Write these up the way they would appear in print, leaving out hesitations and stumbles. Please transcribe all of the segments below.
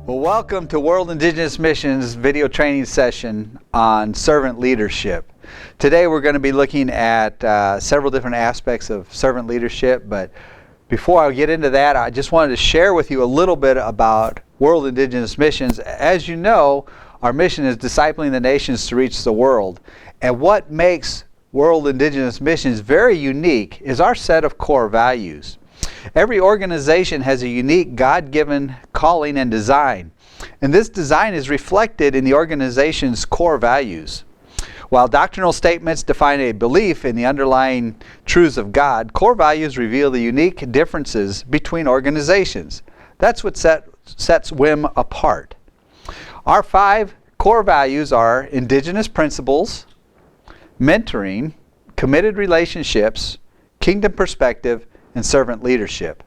Well, welcome to World Indigenous Missions video training session on servant leadership. Today we're going to be looking at several different aspects of servant leadership, but before I get into that, I just wanted to share with you a little bit about World Indigenous Missions. As you know, our mission is discipling the nations to reach the world. And what makes World Indigenous Missions very unique is our set of core values. Every organization has a unique God-given calling and design, and this design is reflected in the organization's core values. While doctrinal statements define a belief in the underlying truths of God, core values reveal the unique differences between organizations. That's what sets WIM apart. Our 5 core values are Indigenous principles, mentoring, committed relationships, kingdom perspective, and servant leadership.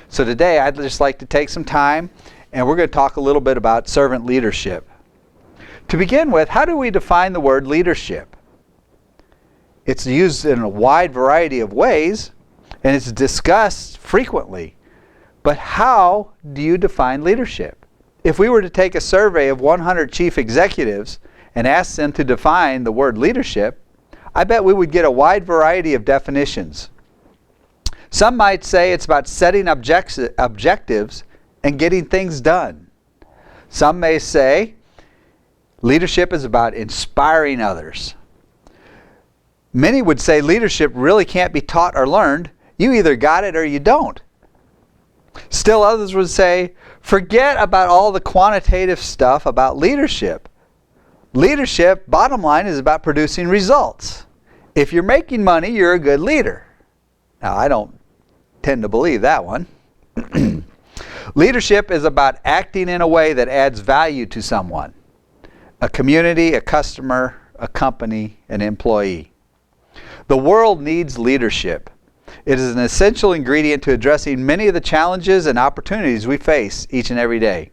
So today I'd just like to take some time and we're going to talk a little bit about servant leadership. To begin with, how do we define the word leadership? It's used in a wide variety of ways and it's discussed frequently. But how do you define leadership? If we were to take a survey of 100 chief executives and ask them to define the word leadership, I bet we would get a wide variety of definitions. Some might say it's about setting objectives and getting things done. Some may say leadership is about inspiring others. Many would say leadership really can't be taught or learned. You either got it or you don't. Still others would say, forget about all the quantitative stuff about leadership. Leadership, bottom line, is about producing results. If you're making money, you're a good leader. Now, I don't tend to believe that one. Leadership is about acting in a way that adds value to someone, a community, a customer, a company, an employee. The world needs leadership. It is an essential ingredient to addressing many of the challenges and opportunities we face each and every day.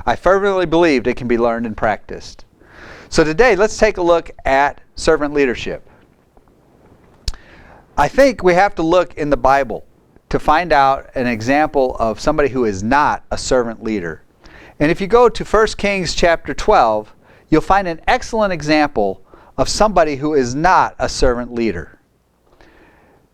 I fervently believe it can be learned and practiced. So today, let's take a look at servant leadership. I think we have to look in the Bible to find out an example of somebody who is not a servant leader. And if you go to 1 Kings chapter 12, you'll find an excellent example of somebody who is not a servant leader.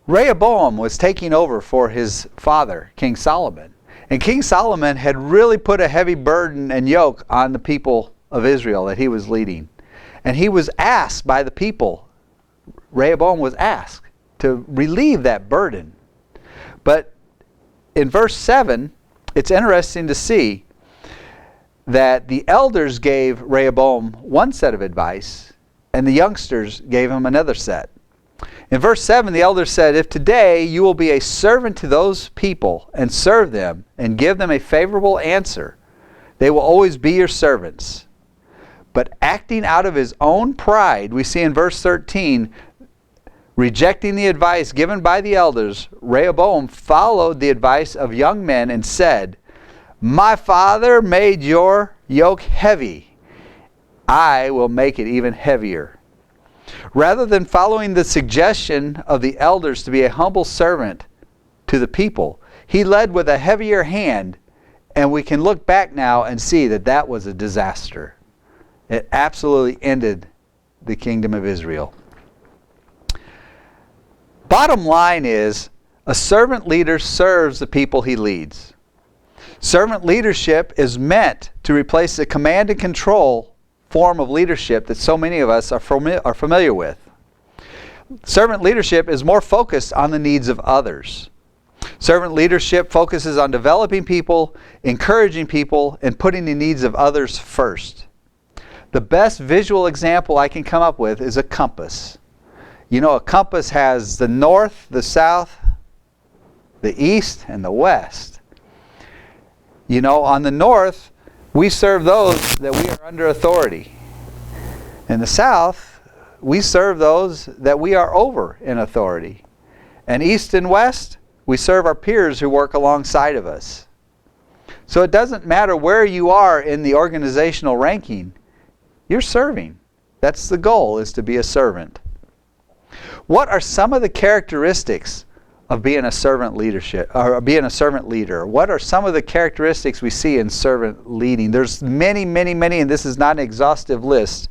Rehoboam was taking over for his father, King Solomon. And King Solomon had really put a heavy burden and yoke on the people of Israel that he was leading. And he was asked by the people, Rehoboam was asked to relieve that burden. But in verse 7, it's interesting to see that the elders gave Rehoboam one set of advice and the youngsters gave him another set. In verse 7, the elders said, if today you will be a servant to those people and serve them and give them a favorable answer, they will always be your servants. But acting out of his own pride, we see in verse 13, rejecting the advice given by the elders, Rehoboam followed the advice of young men and said, my father made your yoke heavy. I will make it even heavier. Rather than following the suggestion of the elders to be a humble servant to the people, he led with a heavier hand, and we can look back now and see that that was a disaster. It absolutely ended the kingdom of Israel. Bottom line is, a servant leader serves the people he leads. Servant leadership is meant to replace the command and control form of leadership that so many of us are familiar with. Servant leadership is more focused on the needs of others. Servant leadership focuses on developing people, encouraging people, and putting the needs of others first. The best visual example I can come up with is a compass. You know, a compass has the north, the south, the east, and the west. You know, on the north, we serve those that we are under authority. In the south, we serve those that we are over in authority. And east and west, we serve our peers who work alongside of us. So it doesn't matter where you are in the organizational ranking, you're serving. That's the goal, is to be a servant. What are some of the characteristics of being a servant leadership, or being a servant leader? What are some of the characteristics we see in servant leading? There's many, many, many, and this is not an exhaustive list,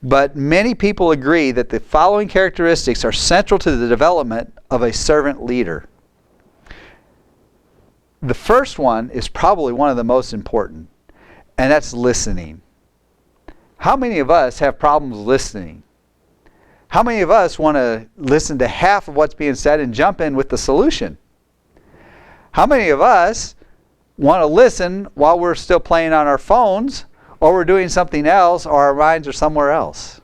but many people agree that the following characteristics are central to the development of a servant leader. The first one is probably one of the most important, and that's listening. How many of us have problems listening? How many of us want to listen to half of what's being said and jump in with the solution? How many of us want to listen while we're still playing on our phones, or we're doing something else, or our minds are somewhere else?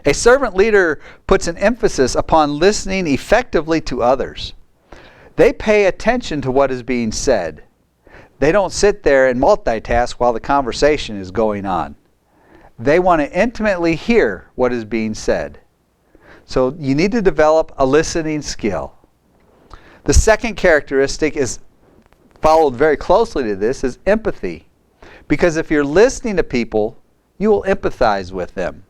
A servant leader puts an emphasis upon listening effectively to others. They pay attention to what is being said. They don't sit there and multitask while the conversation is going on. They want to intimately hear what is being said. So you need to develop a listening skill. The second characteristic is followed very closely to this is empathy. Because if you're listening to people, you will empathize with them.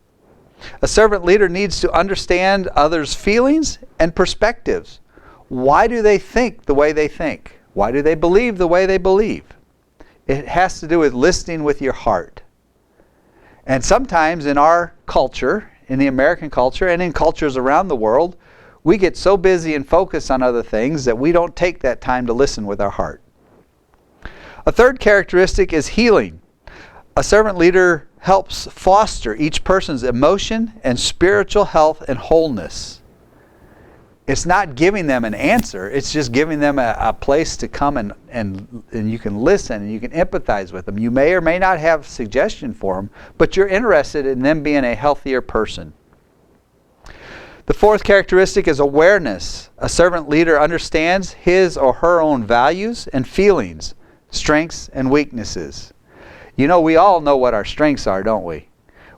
A servant leader needs to understand others' feelings and perspectives. Why do they think the way they think? Why do they believe the way they believe? It has to do with listening with your heart. And sometimes in our culture, in the American culture, and in cultures around the world, we get so busy and focused on other things that we don't take that time to listen with our heart. A third characteristic is healing. A servant leader helps foster each person's emotion and spiritual health and wholeness. It's not giving them an answer, it's just giving them a place to come and you can listen and you can empathize with them. You may or may not have suggestion for them, but you're interested in them being a healthier person. The fourth characteristic is awareness. A servant leader understands his or her own values and feelings, strengths and weaknesses. You know, we all know what our strengths are, don't we?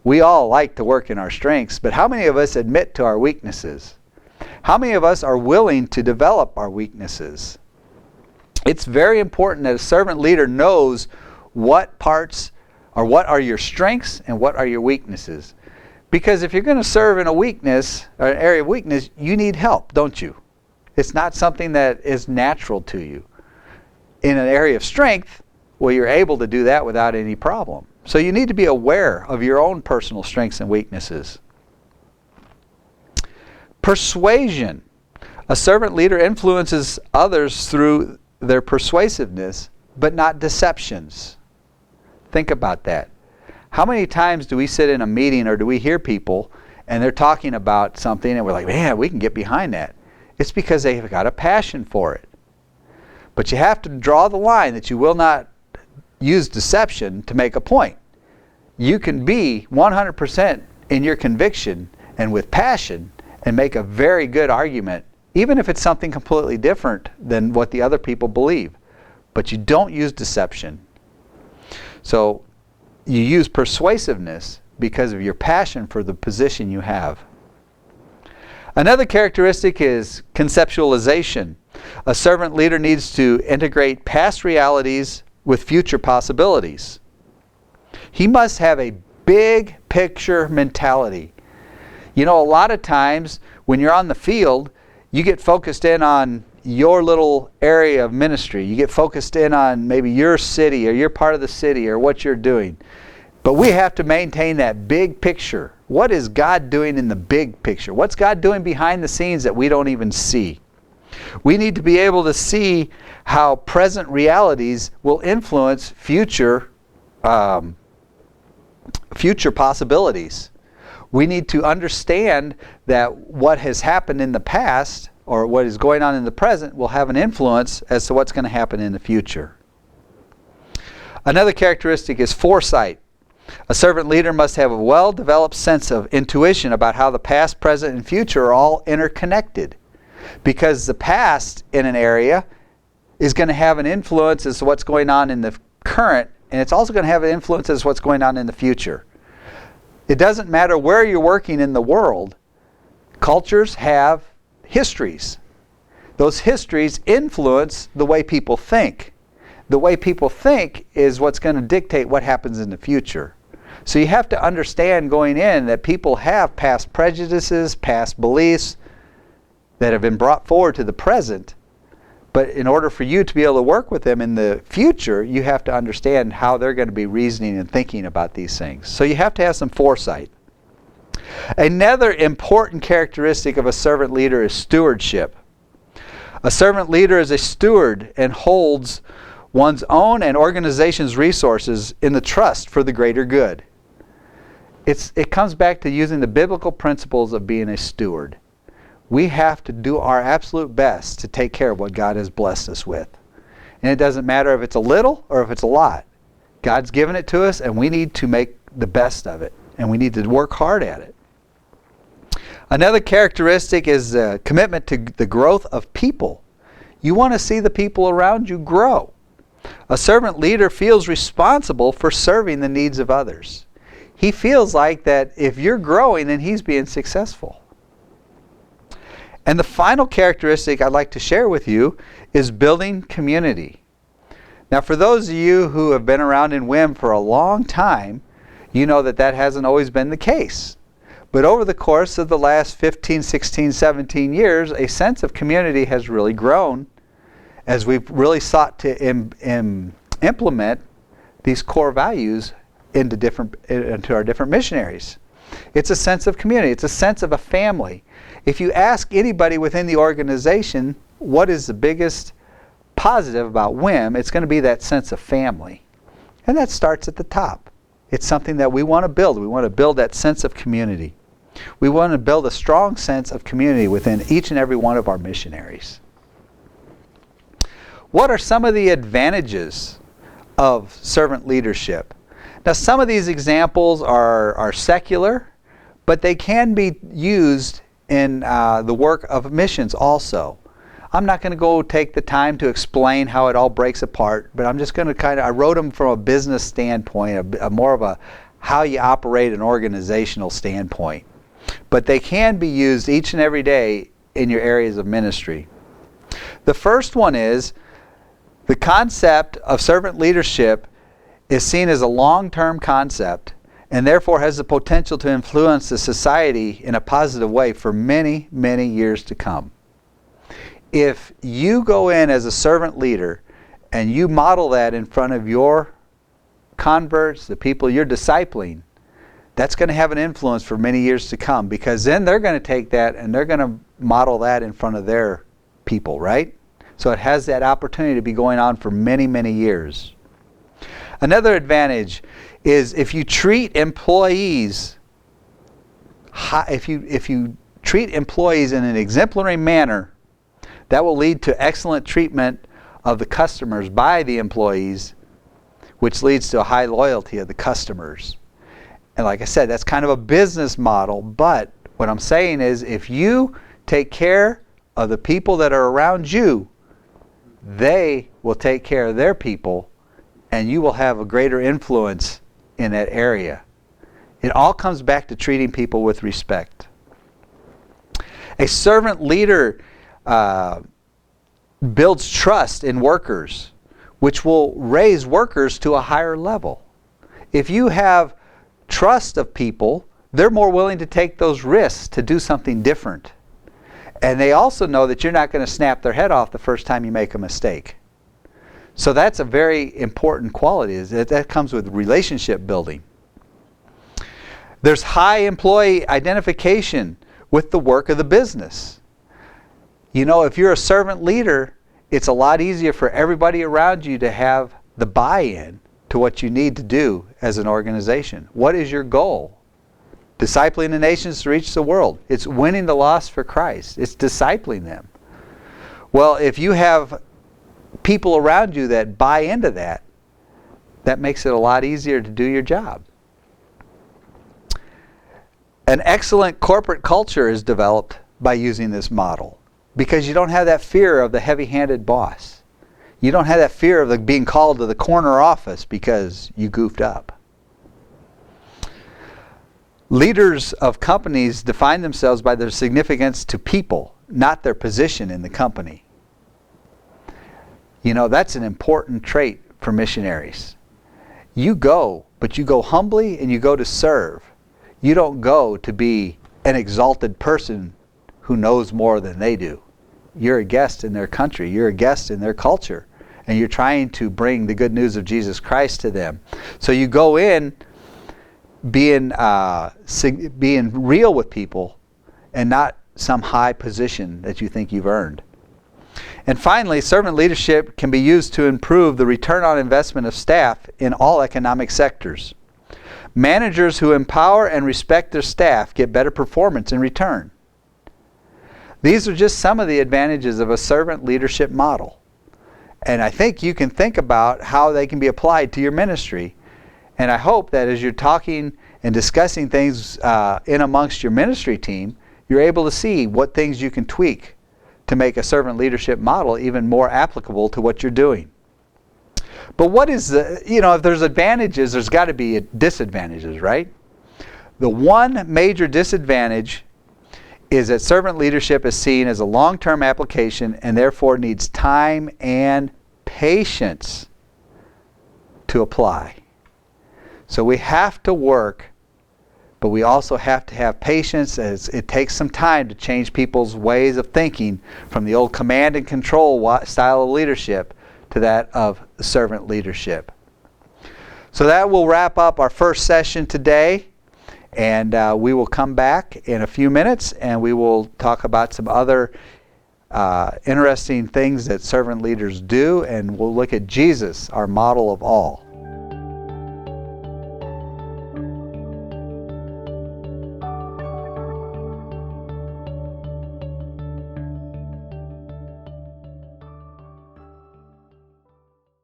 We all like to work in our strengths, but how many of us admit to our weaknesses? How many of us are willing to develop our weaknesses? It's very important that a servant leader knows what parts or what are your strengths and what are your weaknesses. Because if you're going to serve in a weakness or an area of weakness, you need help, don't you? It's not something that is natural to you. In an area of strength, well, you're able to do that without any problem. So you need to be aware of your own personal strengths and weaknesses. Persuasion. A servant leader influences others through their persuasiveness, but not deceptions. Think about that. How many times do we sit in a meeting or do we hear people and they're talking about something and we're like, man, we can get behind that. It's because they've got a passion for it. But you have to draw the line that you will not use deception to make a point. You can be 100% in your conviction and with passion and make a very good argument, even if it's something completely different than what the other people believe. But you don't use deception. So you use persuasiveness because of your passion for the position you have. Another characteristic is conceptualization. A servant leader needs to integrate past realities with future possibilities. He must have a big picture mentality. You know, a lot of times when you're on the field, you get focused in on your little area of ministry. You get focused in on maybe your city or your part of the city or what you're doing. But we have to maintain that big picture. What is God doing in the big picture? What's God doing behind the scenes that we don't even see? We need to be able to see how present realities will influence future possibilities. We need to understand that what has happened in the past or what is going on in the present will have an influence as to what's going to happen in the future. Another characteristic is foresight. A servant leader must have a well-developed sense of intuition about how the past, present, and future are all interconnected. Because the past in an area is going to have an influence as to what's going on in the current, and it's also going to have an influence as to what's going on in the future. It doesn't matter where you're working in the world, cultures have histories. Those histories influence the way people think. The way people think is what's going to dictate what happens in the future. So you have to understand going in that people have past prejudices, past beliefs, that have been brought forward to the present. But in order for you to be able to work with them in the future, you have to understand how they're going to be reasoning and thinking about these things. So you have to have some foresight. Another important characteristic of a servant leader is stewardship. A servant leader is a steward and holds one's own and organization's resources in the trust for the greater good. It comes back to using the biblical principles of being a steward. We have to do our absolute best to take care of what God has blessed us with. And it doesn't matter if it's a little or if it's a lot. God's given it to us, and we need to make the best of it. And we need to work hard at it. Another characteristic is a commitment to the growth of people. You want to see the people around you grow. A servant leader feels responsible for serving the needs of others. He feels like that if you're growing, then he's being successful. And the final characteristic I'd like to share with you is building community. Now, for those of you who have been around in WIM for a long time, you know that that hasn't always been the case. But over the course of the last 15, 16, 17 years, a sense of community has really grown as we've really sought to implement these core values into our different missionaries. It's a sense of community. It's a sense of a family. If you ask anybody within the organization what is the biggest positive about WIM, it's going to be that sense of family. And that starts at the top. It's something that we want to build. We want to build that sense of community. We want to build a strong sense of community within each and every one of our missionaries. What are some of the advantages of servant leadership? Now, some of these examples are secular, but they can be used in the work of missions also. I'm not going to go take the time to explain how it all breaks apart, but I'm just going to I wrote them from a business standpoint, more of a how you operate an organizational standpoint. But they can be used each and every day in your areas of ministry. The first one is the concept of servant leadership is seen as a long-term concept and therefore has the potential to influence the society in a positive way for many, many years to come. If you go in as a servant leader and you model that in front of your converts, the people you're discipling, that's going to have an influence for many years to come, because then they're going to take that and they're going to model that in front of their people, right? So it has that opportunity to be going on for many, many years. Another advantage is if you treat employees, if you treat employees in an exemplary manner, that will lead to excellent treatment of the customers by the employees, which leads to a high loyalty of the customers. And like I said, that's kind of a business model, but what I'm saying is if you take care of the people that are around you, they will take care of their people, and you will have a greater influence in that area. It all comes back to treating people with respect. A servant leader builds trust in workers, which will raise workers to a higher level. If you have trust of people, they're more willing to take those risks to do something different. And they also know that you're not going to snap their head off the first time you make a mistake. So that's a very important quality, is that comes with relationship building. There's high employee identification with the work of the business. You know, if you're a servant leader, it's a lot easier for everybody around you to have the buy-in to what you need to do as an organization. What is your goal? Discipling the nations to reach the world. It's winning the lost for Christ. It's discipling them. Well, if you have people around you that buy into that, that makes it a lot easier to do your job. An excellent corporate culture is developed by using this model, because you don't have that fear of the heavy-handed boss. You don't have that fear of being called to the corner office because you goofed up. Leaders of companies define themselves by their significance to people, not their position in the company. You know, that's an important trait for missionaries. You go, but you go humbly and you go to serve. You don't go to be an exalted person who knows more than they do. You're a guest in their country. You're a guest in their culture. And you're trying to bring the good news of Jesus Christ to them. So you go in being real with people and not some high position that you think you've earned. And finally, servant leadership can be used to improve the return on investment of staff in all economic sectors. Managers who empower and respect their staff get better performance in return. These are just some of the advantages of a servant leadership model. And I think you can think about how they can be applied to your ministry. And I hope that as you're talking and discussing things in amongst your ministry team, you're able to see what things you can tweak to make a servant leadership model even more applicable to what you're doing. But what is if there's advantages, there's got to be disadvantages, right? The one major disadvantage is that servant leadership is seen as a long-term application and therefore needs time and patience to apply. So we have to work, but we also have to have patience, as it takes some time to change people's ways of thinking from the old command and control style of leadership to that of servant leadership. So that will wrap up our first session today. And we will come back in a few minutes and we will talk about some other interesting things that servant leaders do, and we'll look at Jesus, our model of all.